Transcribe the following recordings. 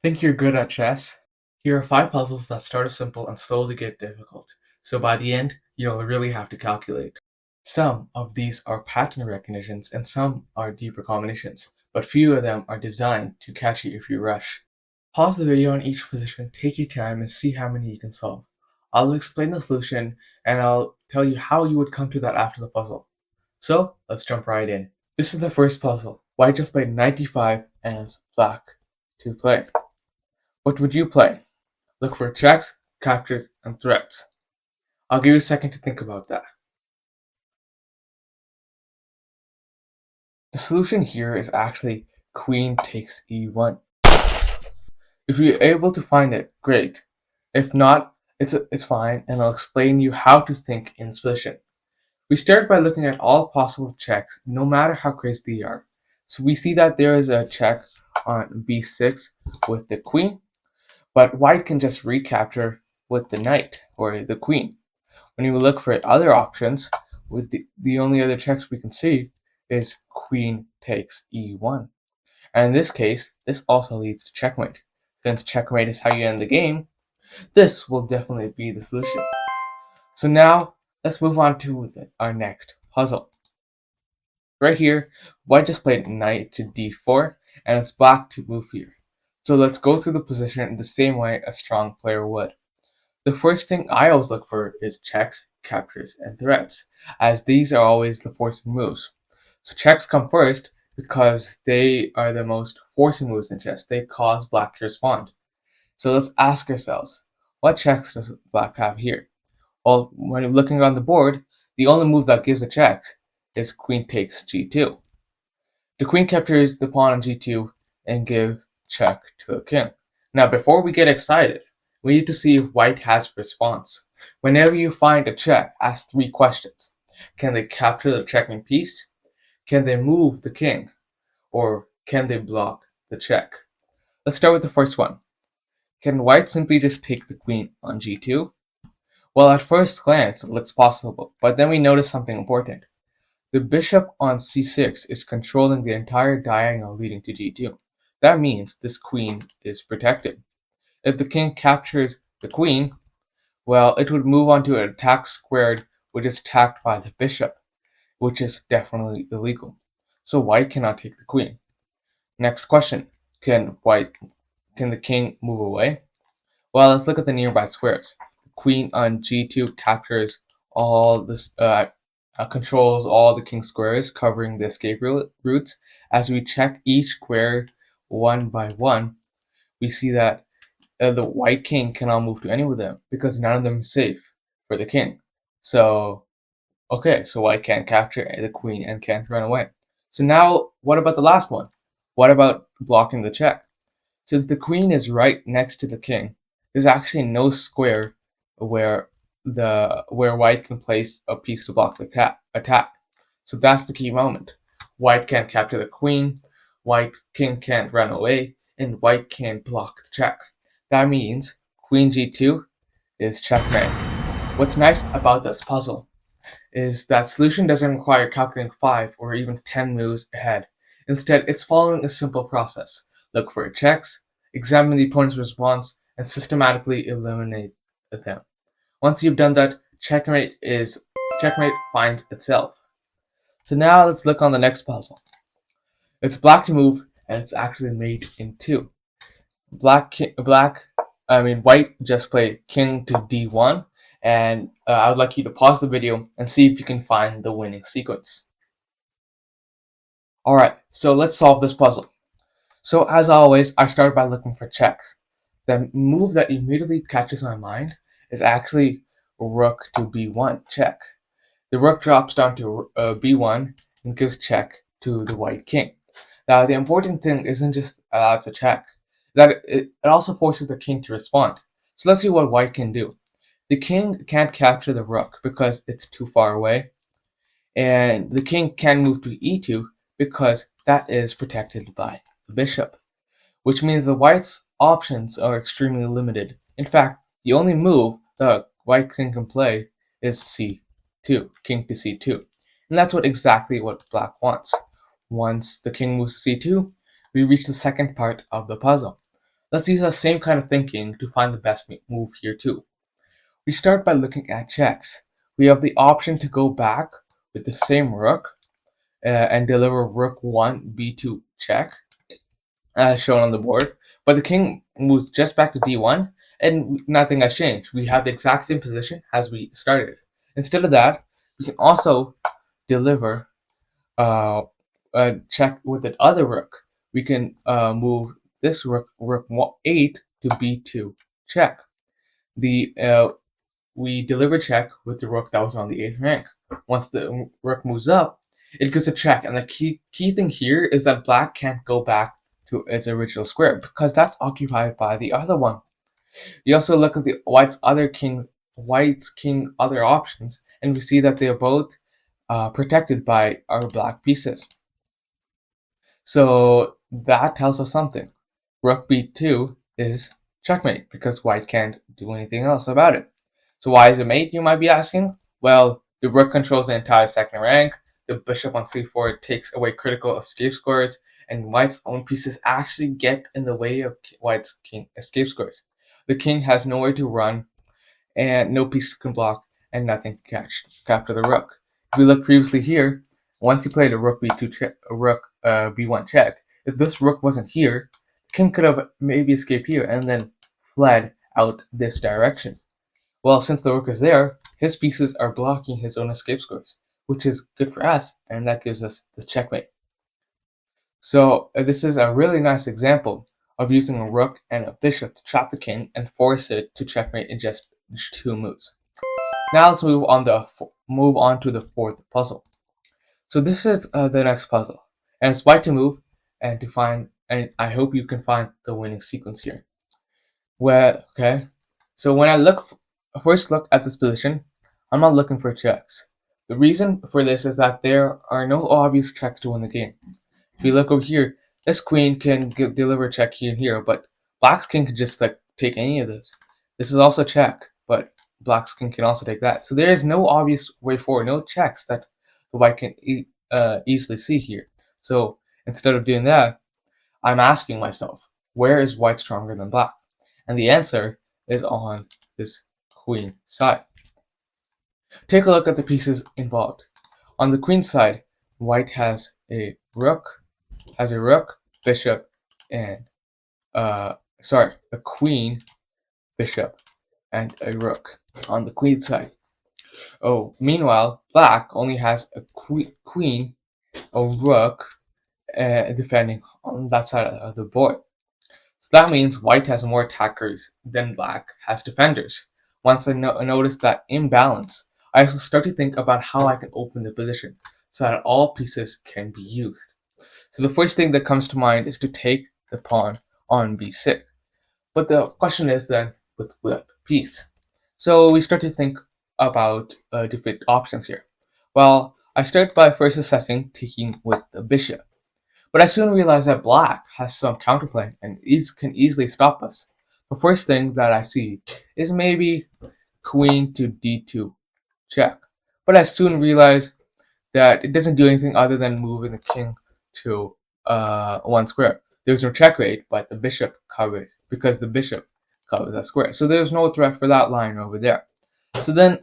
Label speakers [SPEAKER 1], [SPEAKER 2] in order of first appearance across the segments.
[SPEAKER 1] Think you're good at chess? Here are 5 puzzles that start as simple and slowly get difficult, so by the end, you'll really have to calculate. Some of these are pattern recognitions and some are deeper combinations, but few of them are designed to catch you if you rush. Pause the video on each position, take your time, and see how many you can solve. I'll explain the solution and I'll tell you how you would come to that after the puzzle. So, let's jump right in. This is the first puzzle. White just played knight d5 and it's black to play. What would you play? Look for checks, captures, and threats. I'll give you a second to think about that. The solution here is actually queen takes e1. If you're able to find it, great. If not, it's fine, and I'll explain you how to think in this position. We start by looking at all possible checks, no matter how crazy they are. So we see that there is a check on b6 with the queen, but white can just recapture with the knight or the queen. When you look for other options, with the only other checks we can see is queen takes e1. And in this case, this also leads to checkmate. Since checkmate is how you end the game, this will definitely be the solution. So now, let's move on to our next puzzle. Right here, white just played knight to d4, and it's black to move here. So let's go through the position in the same way a strong player would. The first thing I always look for is checks, captures, and threats, as these are always the forcing moves. So checks come first because they are the most forcing moves in chess. They cause black to respond. So let's ask ourselves, what checks does black have here? Well, when you're looking on the board, the only move that gives a check is queen takes g2. The queen captures the pawn on g2 and gives check to the king. Now, before we get excited, we need to see if white has a response. Whenever you find a check, ask 3 questions. Can they capture the checking piece? Can they move the king? Or can they block the check? Let's start with the first one. Can white simply just take the queen on g2? Well, at first glance, it looks possible, but then we notice something important. The bishop on c6 is controlling the entire diagonal leading to g2. That means this queen is protected. If the king captures the queen, well, it would move on to an attack squared, which is attacked by the bishop, which is definitely illegal. So white cannot take the queen. Next question, can the king move away? Well, let's look at the nearby squares. The queen on g2 captures all this, controls all the king squares, covering the escape routes. As we check each square one by one, we see that the white king cannot move to any of them because none of them is safe for the king. So, okay, so white can't capture the queen and can't run away. So now, what about the last one? What about blocking the check? Since the queen is right next to the king, there's actually no square where where white can place a piece to block the attack. So that's the key moment. White can't capture the queen, white king can't run away, and white can't block the check. That means queen g2 is checkmate. What's nice about this puzzle is that solution doesn't require calculating 5 or even 10 moves ahead. Instead, it's following a simple process. Look for checks, examine the opponent's response, and systematically eliminate them. Once you've done that, checkmate finds itself. So now let's look on the next puzzle. It's black to move, and it's actually made in 2. White just played king to d1, and I would like you to pause the video and see if you can find the winning sequence. Alright, so let's solve this puzzle. So as always, I start by looking for checks. The move that immediately catches my mind is actually rook to b1, check. The rook drops down to b1 and gives check to the white king. Now the important thing isn't just it's a check, that it also forces the king to respond. So let's see what white can do. The king can't capture the rook because it's too far away, and the king can move to e2 because that is protected by the bishop, which means the white's options are extremely limited. In fact, the only move the white king can play is c2, king to c2. And that's exactly what black wants. Once the king moves to c2, we reach the second part of the puzzle. Let's use the same kind of thinking to find the best move here too. We start by looking at checks. We have the option to go back with the same rook and deliver rook 1 b2 check as shown on the board, but the king moves just back to d1 and nothing has changed. We have the exact same position as we started. Instead of that, we can also deliver a check with the other rook. We can move this rook 8 to b2 check. The We deliver check with the rook that was on the 8th rank. Once the rook moves up, it gives a check, and the key thing here is that black can't go back to its original square because that's occupied by the other one. You also look at the white's king other options, and we see that they are both protected by our black pieces. So that tells us something. Rook b2 is checkmate because white can't do anything else about it. So why is it mate, you might be asking? Well, the rook controls the entire second rank, the bishop on c4 takes away critical escape scores, and white's own pieces actually get in the way of white's king escape scores. The king has nowhere to run, and no piece can block, and nothing can capture the rook. If we look previously here, once he played a rook b2 check, a rook b1 check, if this rook wasn't here, the king could have maybe escaped here and then fled out this direction. Well, since the rook is there, his pieces are blocking his own escape scores, which is good for us, and that gives us this checkmate. So this is a really nice example of using a rook and a bishop to trap the king and force it to checkmate in just 2 moves. Now let's move on to the fourth puzzle. So this is the next puzzle, and it's white to move and to find, and I hope you can find the winning sequence here. So when I first look at this position, I'm not looking for checks. The reason for this is that there are no obvious checks to win the game. If you look over here, this queen can deliver a check here and here, but black's king can just take any of those. This is also a check, but black's king can also take that. So there is no obvious way forward, no checks that the white can easily see here. So instead of doing that, I'm asking myself, where is white stronger than black? And the answer is on this queen side. Take a look at the pieces involved. On the queen side, white has a rook, bishop, and a queen, bishop, and a rook on the queen side. Oh, meanwhile, black only has a queen, a rook, defending on that side of the board. So that means white has more attackers than black has defenders. Once I notice that imbalance, I also start to think about how I can open the position so that all pieces can be used. So the first thing that comes to mind is to take the pawn on b6. But the question is then, with what piece? So we start to think about different options here. Well, I start by first assessing taking with the bishop. But I soon realize that black has some counterplay and can easily stop us. The first thing that I see is maybe queen to d2 check. But I soon realize that it doesn't do anything other than moving the king to 1 square. There's no check rate, but the bishop covers because the bishop covers that square. So there's no threat for that line over there. So then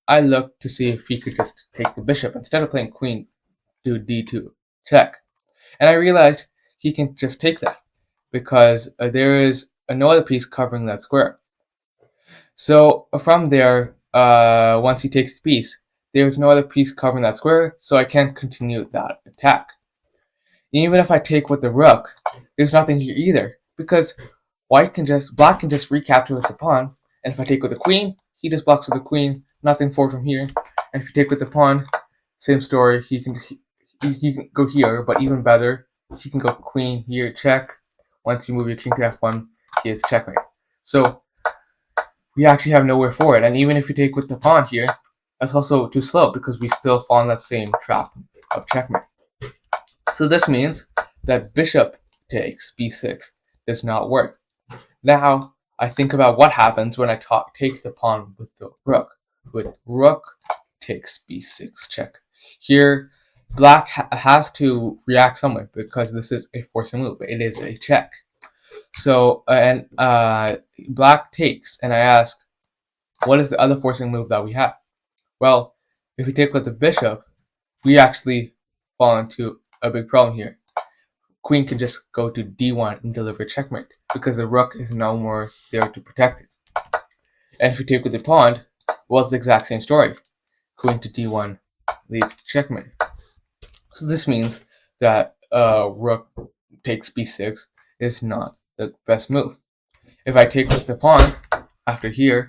[SPEAKER 1] I look to see if he could just take the bishop instead of playing queen to d2 check. And I realized he can just take that because there is no other piece covering that square. So from there, once he takes the piece, there's no other piece covering that square, so I can't continue that attack. Even if I take with the rook, there's nothing here either because black can just recapture with the pawn, and if I take with the queen, he just blocks with the queen, nothing forward from here. And if you take with the pawn, same story. He can go here, but even better, he can go queen here, check. Once you move your king to f1, he is checkmate. So we actually have nowhere forward, and even if you take with the pawn here, that's also too slow because we still fall in that same trap of checkmate. So this means that bishop takes b6 does not work. Now I think about what happens when I take the pawn with the rook. With rook takes b6 check. Here, black has to react somewhere because this is a forcing move. It is a check. So and black takes, and I ask, what is the other forcing move that we have? Well, if we take with the bishop, we actually fall into a big problem here. Queen can just go to d1 and deliver checkmate because the rook is no more there to protect it. And if we take with the pawn, well, it's the exact same story. Queen to d1 leads to checkmate. So this means that rook takes b6 is not the best move. If I take with the pawn after here,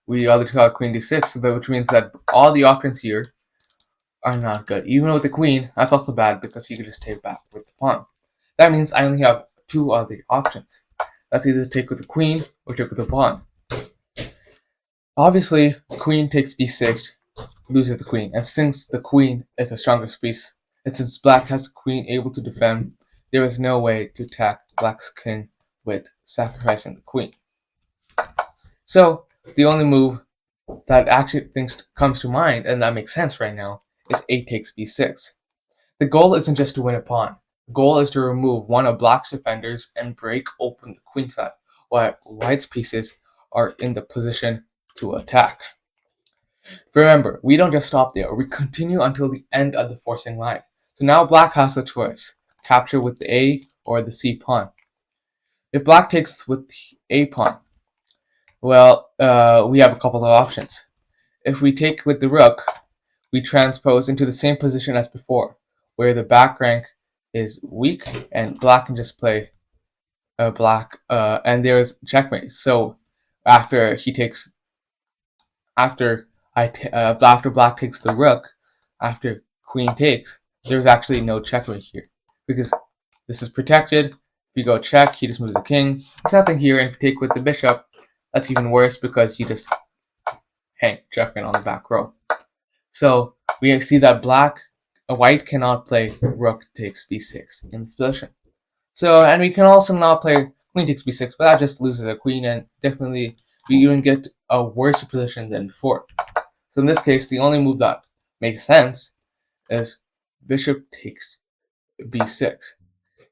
[SPEAKER 1] we already saw queen d6, which means that all the options here are not good. Even with the queen, that's also bad because you can just take back with the pawn. That means I only have two other options. That's either take with the queen or take with the pawn. Obviously, queen takes b6, loses the queen, and since the queen is the strongest piece, and since black has the queen able to defend, there is no way to attack black's king with sacrificing the queen. So the only move that actually comes to mind and that makes sense right now is a takes b6. The goal isn't just to win a pawn. The goal is to remove one of black's defenders and break open the queen side, while white's pieces are in the position to attack. Remember, we don't just stop there. We continue until the end of the forcing line. So now black has a choice. Capture with the A or the C pawn. If black takes with the A pawn, well, we have a couple of options. If we take with the rook, we transpose into the same position as before, where the back rank is weak and black can just play black, and there's checkmate. So after he takes, after black takes the rook, after queen takes, there's actually no checkmate here because this is protected. If you go check, he just moves the king. There's nothing here, and if you take with the bishop, that's even worse because you just hang checkmate on the back row. So we see that white cannot play rook takes b6 in this position. So, and we can also not play queen takes b6, but that just loses a queen, and definitely we even get a worse position than before. So in this case, the only move that makes sense is bishop takes b6.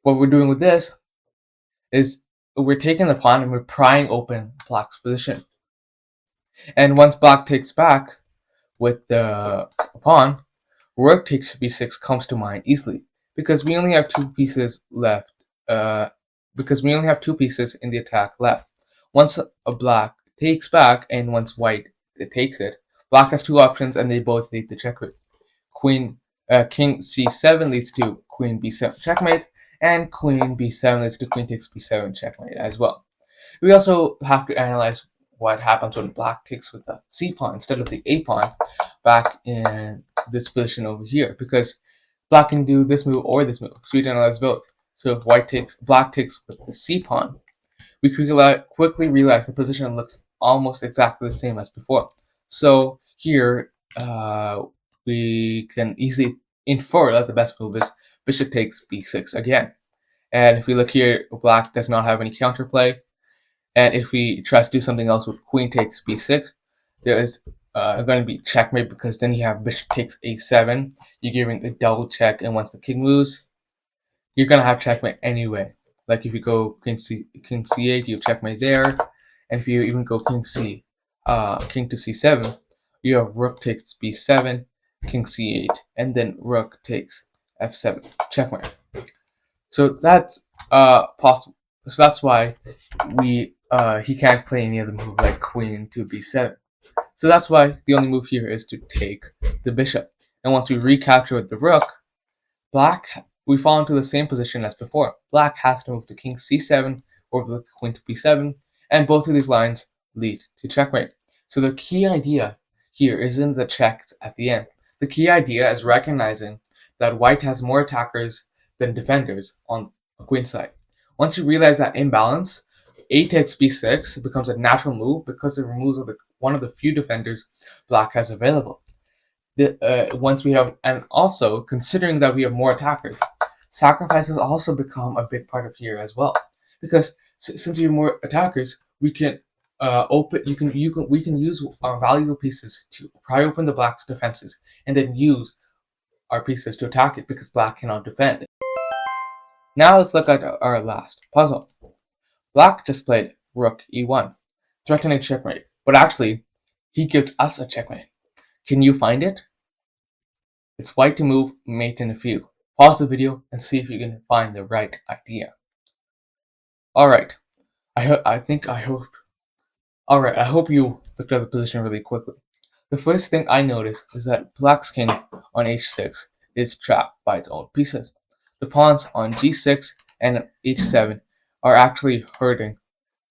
[SPEAKER 1] What we're doing with this is we're taking the pawn and we're prying open black's position. And once black takes back with the pawn, rook takes b6 comes to mind easily because we only have two pieces left. Because we only have two pieces in the attack left. Once a black takes back and once white takes it, black has two options and they both lead to checkmate. King c7 leads to queen b7 checkmate, and queen b7 leads to queen takes b7 checkmate as well. We also have to analyze what happens when black takes with the c pawn instead of the a pawn back in this position over here, because black can do this move or this move, so we analyze both. So if black takes with the c pawn, we quickly realize the position looks almost exactly the same as before. So here we can easily infer that the best move is bishop takes b6 again. And if we look here, black does not have any counterplay. And if we try to do something else with queen takes b6, there is going to be checkmate because then you have bishop takes a7. You're giving a double check, and once the king moves, you're going to have checkmate anyway. Like if you go king c8, you have checkmate there. And if you even go king to c7, you have rook takes b7, king c8, and then rook takes f7, checkmate. So that's possible. So that's why he can't play any other move like queen to b7. So that's why the only move here is to take the bishop. And once we recapture with the rook, we fall into the same position as before. Black has to move to king c7 or the queen to b7, and both of these lines lead to checkmate. So the key idea here isn't the checks at the end. The key idea is recognizing that white has more attackers than defenders on the queen side. Once you realize that imbalance, a takes b6 becomes a natural move because it removes one of the few defenders black has available. Once we have, and also considering that we have more attackers, sacrifices also become a big part of here as well. Because since we have more attackers, we can we can use our valuable pieces to pry open the black's defenses, and then use our pieces to attack it because black cannot defend. Now let's look at our last puzzle. Black just played rook e1, threatening checkmate, but actually, he gives us a checkmate. Can you find it? It's white to move mate in a few. Pause the video and see if you can find the right idea. Alright, I hope. Alright, I hope you looked at the position really quickly. The first thing I notice is that Black's king on h6 is trapped by its own pieces. The pawns on g6 and h7 are actually hurting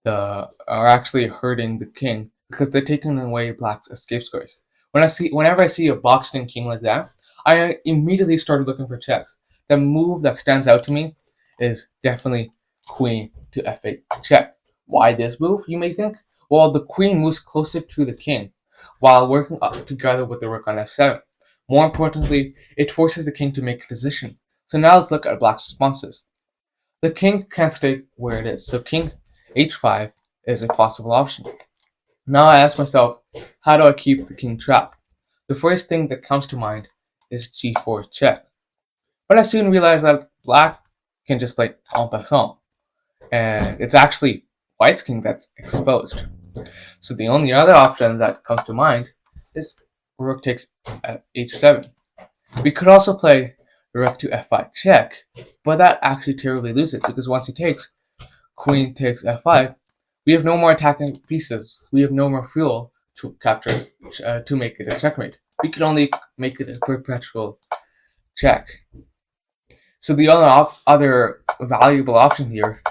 [SPEAKER 1] the king because they're taking away Black's escape squares. Whenever I see a boxed in king like that, I immediately started looking for checks. The move that stands out to me is definitely queen to f8 check. Why this move, you may think? Well, the queen moves closer to the king while working up together with the rook on f7. More importantly, it forces the king to make a decision. So now let's look at Black's responses. The king can't stay where it is, so king h5 is a possible option. Now I ask myself, how do I keep the king trapped? The first thing that comes to mind is g4 check. But I soon realized that Black can just play en passant, and it's actually White's king that's exposed. So the only other option that comes to mind is rook takes h7. We could also play rook to f5 check, but that actually terribly loses because once he takes, queen takes f5, we have no more attacking pieces. We have no more fuel to capture to make it a checkmate. We can only make it a perpetual check. So the other valuable option here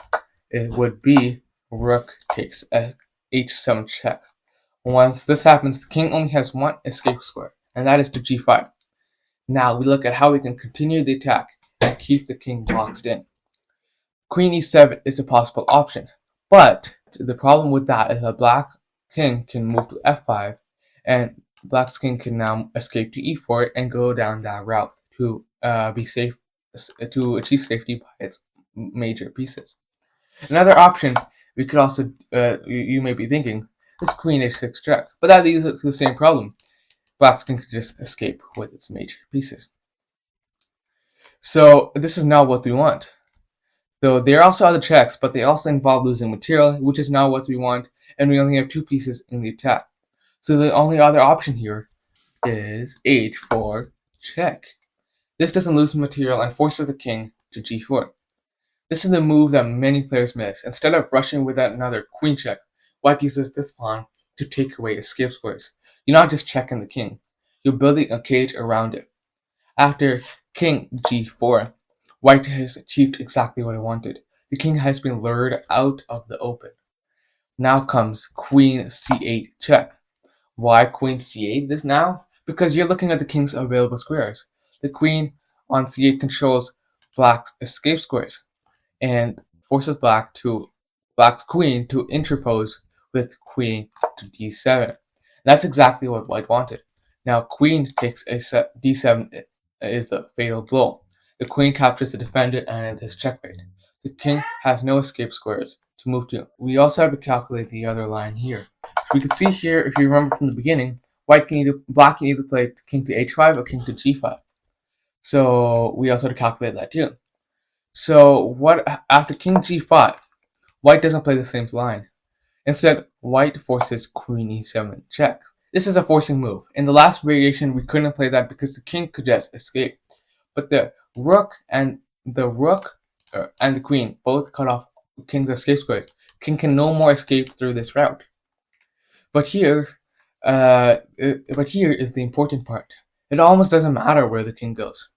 [SPEAKER 1] would be rook takes h7 check. Once this happens, the king only has one escape square, and that is to g5. Now we look at how we can continue the attack and keep the king boxed in. Queen e7 is a possible option, but the problem with that is that Black king can move to f5, and Black's king can now escape to e4 and go down that route to be safe, to achieve safety by its major pieces. Another option we could also, you may be thinking, is queen h6 check, but that leads us to the same problem. Black's king can just escape with its major pieces. So this is not what we want. Though there are also other checks, but they also involve losing material, which is not what we want, and we only have two pieces in the attack. So the only other option here is h4 check. This doesn't lose material and forces the king to g4. This is the move that many players miss. Instead of rushing with another queen check, White uses this pawn to take away escape squares. You're not just checking the king, you're building a cage around it. After king g4, White has achieved exactly what I wanted. The king has been lured out of the open. Now comes queen c8 check. Why queen c8 this now? Because you're looking at the king's available squares. The queen on c8 controls Black's escape squares and forces Black's queen to interpose with queen to d7. That's exactly what White wanted. Now queen takes d7 is the fatal blow. The queen captures the defender and it is checkmate. The king has no escape squares to move to. We also have to calculate the other line here. We can see here, if you remember from the beginning, Black can either play king to h5 or king to g5. So we also have to calculate that too. So what after king g5, White doesn't play the same line. Instead, White forces queen e7 check. This is a forcing move. In the last variation, we couldn't play that because the king could just escape. But the rook and the queen both cut off king's escape squares. King can no more escape through this route. But here is the important part. It almost doesn't matter where the king goes.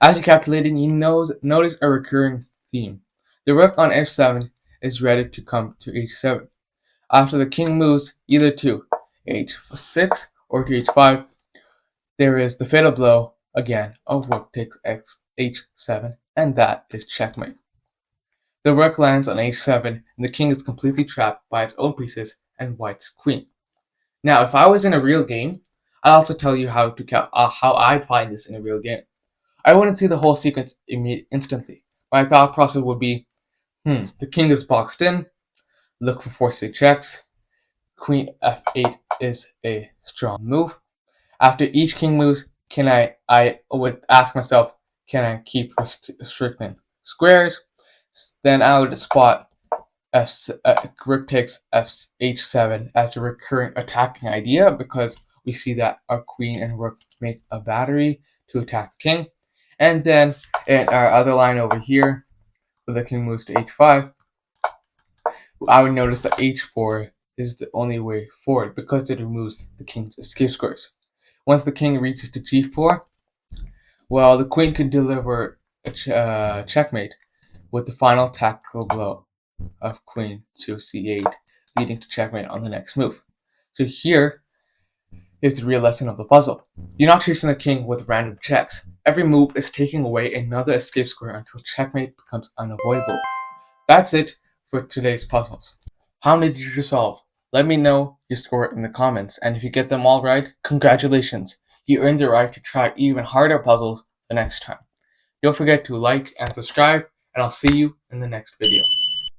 [SPEAKER 1] As you're calculating, you notice a recurring theme. The rook on f7 is ready to come to h7. After the king moves either to h6 or to h5, there is the fatal blow again of rook takes h7, and that is checkmate. The rook lands on h7, and the king is completely trapped by its own pieces and White's queen. Now, if I was in a real game, I'd also tell you how I'd find this in a real game. I wouldn't see the whole sequence instantly. My thought process would be, the king is boxed in, look for forcing checks, queen f8 is a strong move. After each king moves, I would ask myself, can I keep restricting squares? Then I would spot rook takes h7 as a recurring attacking idea because we see that our queen and rook make a battery to attack the king. And then in our other line over here, where the king moves to h5, I would notice that h4 is the only way forward because it removes the king's escape squares. Once the king reaches to g4, well, the queen can deliver a checkmate with the final tactical blow of queen to c8, leading to checkmate on the next move. So here is the real lesson of the puzzle. You're not chasing the king with random checks. Every move is taking away another escape square until checkmate becomes unavoidable. That's it for today's puzzles. How many did you solve? Let me know your score in the comments, and if you get them all right, congratulations! You earned the right to try even harder puzzles the next time. Don't forget to like and subscribe, and I'll see you in the next video.